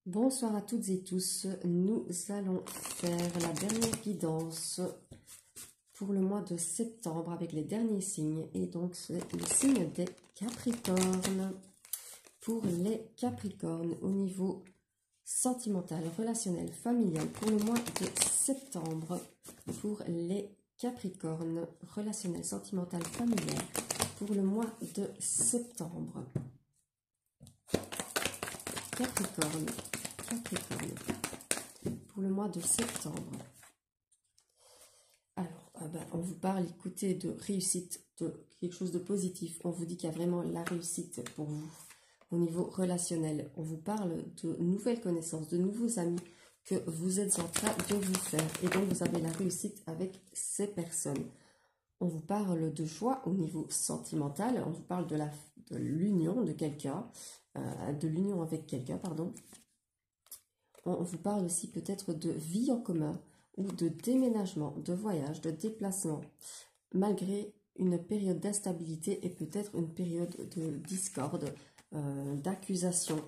Bonsoir à toutes et tous, nous allons faire la dernière guidance pour le mois de septembre avec les derniers signes et donc c'est le signe des Capricornes. Pour les Capricornes au niveau sentimental, relationnel, familial pour le mois de septembre. Pour les Capricornes, relationnel, sentimental, familial pour le mois de septembre. Capricorne, pour le mois de septembre. Alors, on vous parle, écoutez, de réussite, de quelque chose de positif. On vous dit qu'il y a vraiment la réussite pour vous au niveau relationnel. On vous parle de nouvelles connaissances, de nouveaux amis que vous êtes en train de vous faire. Et donc, vous avez la réussite avec ces personnes. On vous parle de joie au niveau sentimental. On vous parle de l'union de quelqu'un, de l'union avec quelqu'un, pardon. On vous parle aussi peut-être de vie en commun ou de déménagement, de voyage, de déplacement, malgré une période d'instabilité et peut-être une période de discorde, d'accusation.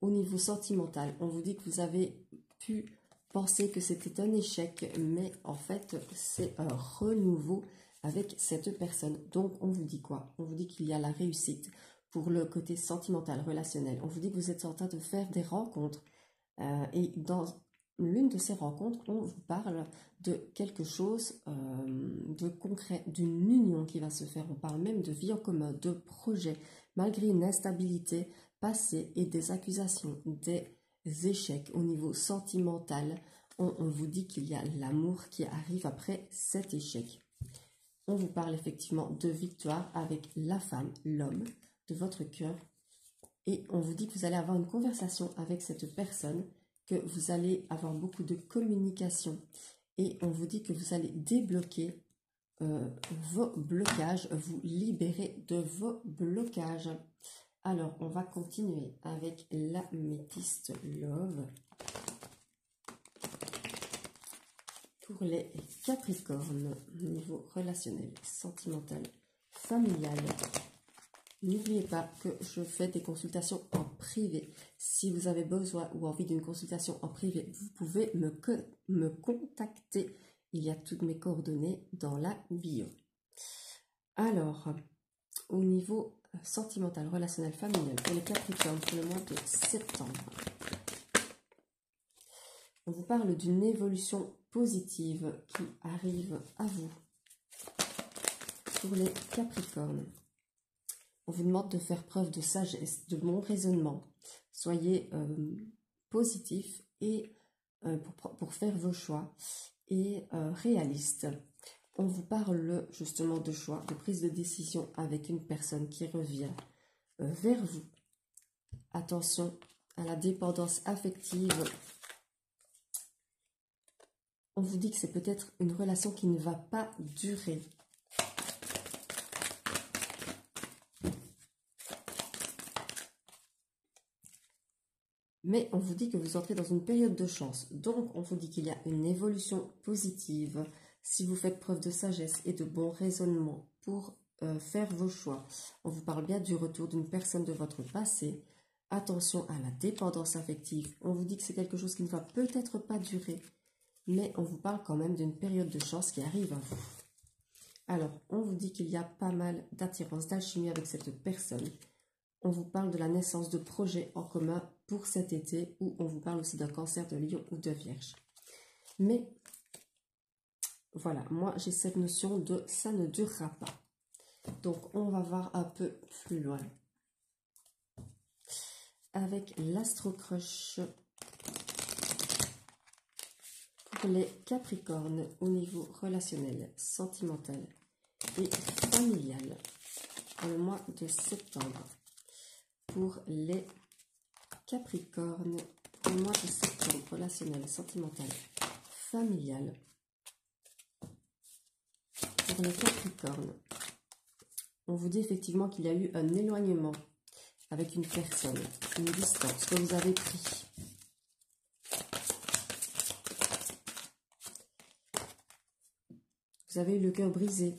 Au niveau sentimental, on vous dit que vous avez pu penser que c'était un échec, mais en fait, c'est un renouveau avec cette personne. Donc, on vous dit quoi? On vous dit qu'il y a la réussite pour le côté sentimental, relationnel. On vous dit que vous êtes en train de faire des rencontres. Et dans l'une de ces rencontres, on vous parle de quelque chose de concret, d'une union qui va se faire. On parle même de vie en commun, de projet, malgré une instabilité passée et des accusations, des échecs au niveau sentimental. On vous dit qu'il y a l'amour qui arrive après cet échec. On vous parle effectivement de victoire avec la femme, l'homme de votre cœur. Et on vous dit que vous allez avoir une conversation avec cette personne, que vous allez avoir beaucoup de communication. Et on vous dit que vous allez débloquer vos blocages, vous libérer de vos blocages. Alors, on va continuer avec l'améthyste Love. Pour les Capricornes, niveau relationnel, sentimental, familial. N'oubliez pas que je fais des consultations en privé. Si vous avez besoin ou envie d'une consultation en privé, vous pouvez me contacter. Il y a toutes mes coordonnées dans la bio. Alors, au niveau sentimental, relationnel, familial, pour les Capricornes, pour le mois de septembre, on vous parle d'une évolution positive qui arrive à vous. Pour les Capricornes, on vous demande de faire preuve de sagesse, de bon raisonnement. Soyez positif et pour faire vos choix et réaliste. On vous parle justement de choix, de prise de décision avec une personne qui revient vers vous. Attention à la dépendance affective. On vous dit que c'est peut-être une relation qui ne va pas durer. Mais on vous dit que vous entrez dans une période de chance. Donc, on vous dit qu'il y a une évolution positive si vous faites preuve de sagesse et de bon raisonnement pour faire vos choix. On vous parle bien du retour d'une personne de votre passé. Attention à la dépendance affective. On vous dit que c'est quelque chose qui ne va peut-être pas durer, mais on vous parle quand même d'une période de chance qui arrive à vous. Alors, on vous dit qu'il y a pas mal d'attirance, d'alchimie avec cette personne. On vous parle de la naissance de projets en commun pour cet été, ou on vous parle aussi d'un cancer de lion ou de vierge. Mais voilà, moi j'ai cette notion de ça ne durera pas. Donc on va voir un peu plus loin. Avec l'astro-crush pour les Capricornes au niveau relationnel, sentimental et familial pour le mois de septembre. Pour les Capricornes, pour le mois de septembre, relationnel, sentimental, familial. Pour les Capricornes, on vous dit effectivement qu'il y a eu un éloignement avec une personne, une distance que vous avez pris. Vous avez eu le cœur brisé.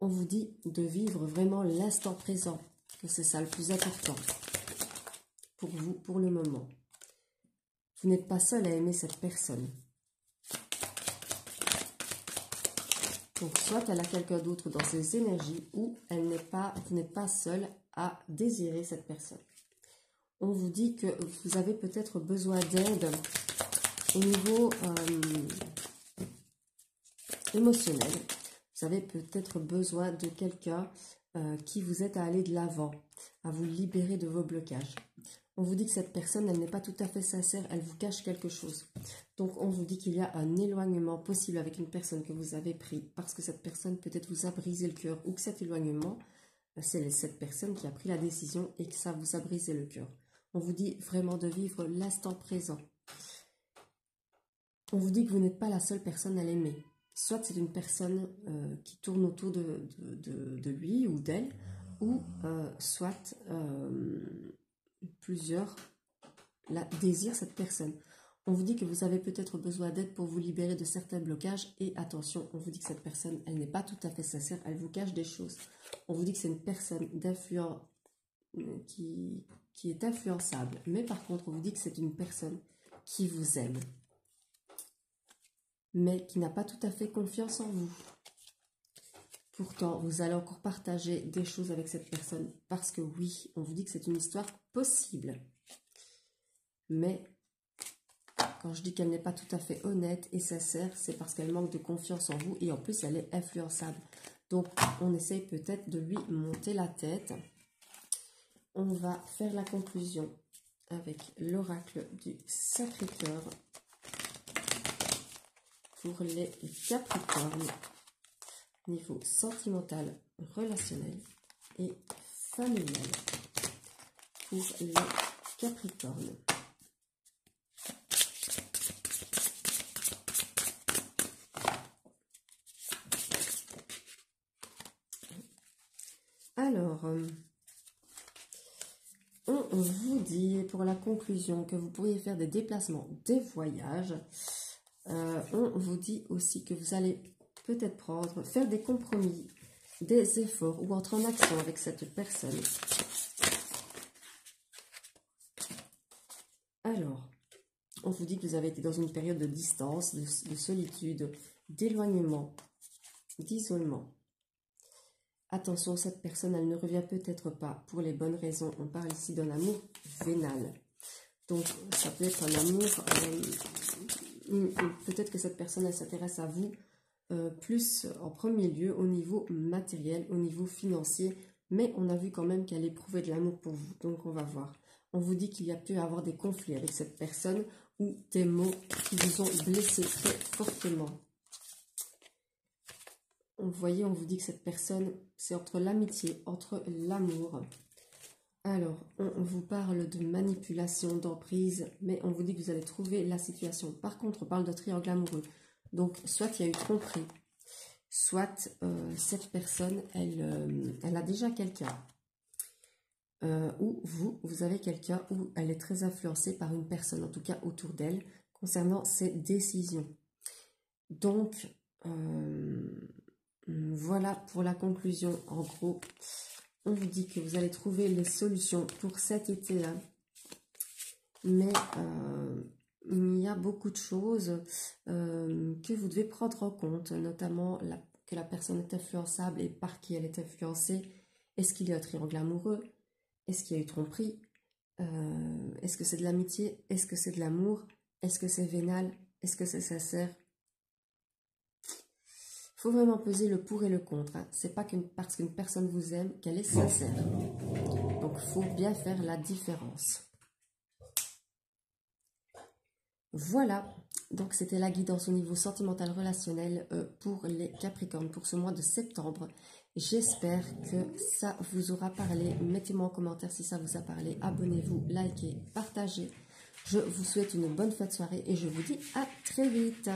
On vous dit de vivre vraiment l'instant présent, que c'est ça le plus important pour vous, pour le moment. Vous n'êtes pas seul à aimer cette personne. Donc, soit elle a quelqu'un d'autre dans ses énergies, ou vous n'êtes pas seul à désirer cette personne. On vous dit que vous avez peut-être besoin d'aide au niveau émotionnel. Vous avez peut-être besoin de quelqu'un qui vous aide à aller de l'avant, à vous libérer de vos blocages. On vous dit que cette personne, elle n'est pas tout à fait sincère, elle vous cache quelque chose. Donc, on vous dit qu'il y a un éloignement possible avec une personne que vous avez pris, parce que cette personne peut-être vous a brisé le cœur, ou que cet éloignement, c'est cette personne qui a pris la décision et que ça vous a brisé le cœur. On vous dit vraiment de vivre l'instant présent. On vous dit que vous n'êtes pas la seule personne à l'aimer. Soit c'est une personne qui tourne autour de lui ou d'elle, ou soit plusieurs désirent cette personne. On vous dit que vous avez peut-être besoin d'aide pour vous libérer de certains blocages. Et attention, on vous dit que cette personne, elle n'est pas tout à fait sincère, elle vous cache des choses. On vous dit que c'est une personne d'influence qui est influençable. Mais par contre, on vous dit que c'est une personne qui vous aime, mais qui n'a pas tout à fait confiance en vous. Pourtant, vous allez encore partager des choses avec cette personne, parce que oui, on vous dit que c'est une histoire possible. Mais quand je dis qu'elle n'est pas tout à fait honnête et sincère, c'est parce qu'elle manque de confiance en vous et en plus, elle est influençable. Donc, on essaye peut-être de lui monter la tête. On va faire la conclusion avec l'oracle du Sacré-Cœur pour les Capricornes, niveau sentimental, relationnel et familial pour les Capricornes. Alors, on vous dit pour la conclusion que vous pourriez faire des déplacements, des voyages. On vous dit aussi que vous allez peut-être faire des compromis, des efforts ou entrer en action avec cette personne. Alors, on vous dit que vous avez été dans une période de distance, de solitude, d'éloignement, d'isolement. Attention, cette personne, elle ne revient peut-être pas pour les bonnes raisons. On parle ici d'un amour vénal. Donc, ça peut être un amour... peut-être que cette personne, elle s'intéresse à vous plus en premier lieu au niveau matériel, au niveau financier. Mais on a vu quand même qu'elle éprouvait de l'amour pour vous. Donc, on va voir. On vous dit qu'il y a pu avoir des conflits avec cette personne ou des mots qui vous ont blessé très fortement. Vous voyez, on vous dit que cette personne, c'est entre l'amitié, entre l'amour. Alors, on vous parle de manipulation, d'emprise, mais on vous dit que vous allez trouver la situation. Par contre, on parle de triangle amoureux. Donc, soit il y a eu tromperie, soit cette personne, elle a déjà quelqu'un. Ou vous avez quelqu'un où elle est très influencée par une personne, en tout cas autour d'elle, concernant ses décisions. Donc, voilà pour la conclusion. En gros, on vous dit que vous allez trouver les solutions pour cet été-là. Mais il y a beaucoup de choses que vous devez prendre en compte, notamment que la personne est influençable et par qui elle est influencée. Est-ce qu'il y a un triangle amoureux? Est-ce qu'il y a eu tromperie? Est-ce que c'est de l'amitié? Est-ce que c'est de l'amour? Est-ce que c'est vénal? Est-ce que c'est sincère? Il faut vraiment peser le pour et le contre. Hein. C'est pas parce qu'une personne vous aime qu'elle est sincère. Donc, il faut bien faire la différence. Voilà. Donc, c'était la guidance au niveau sentimental relationnel pour les Capricornes pour ce mois de septembre. J'espère que ça vous aura parlé. Mettez-moi en commentaire si ça vous a parlé. Abonnez-vous, likez, partagez. Je vous souhaite une bonne fin de soirée et je vous dis à très vite.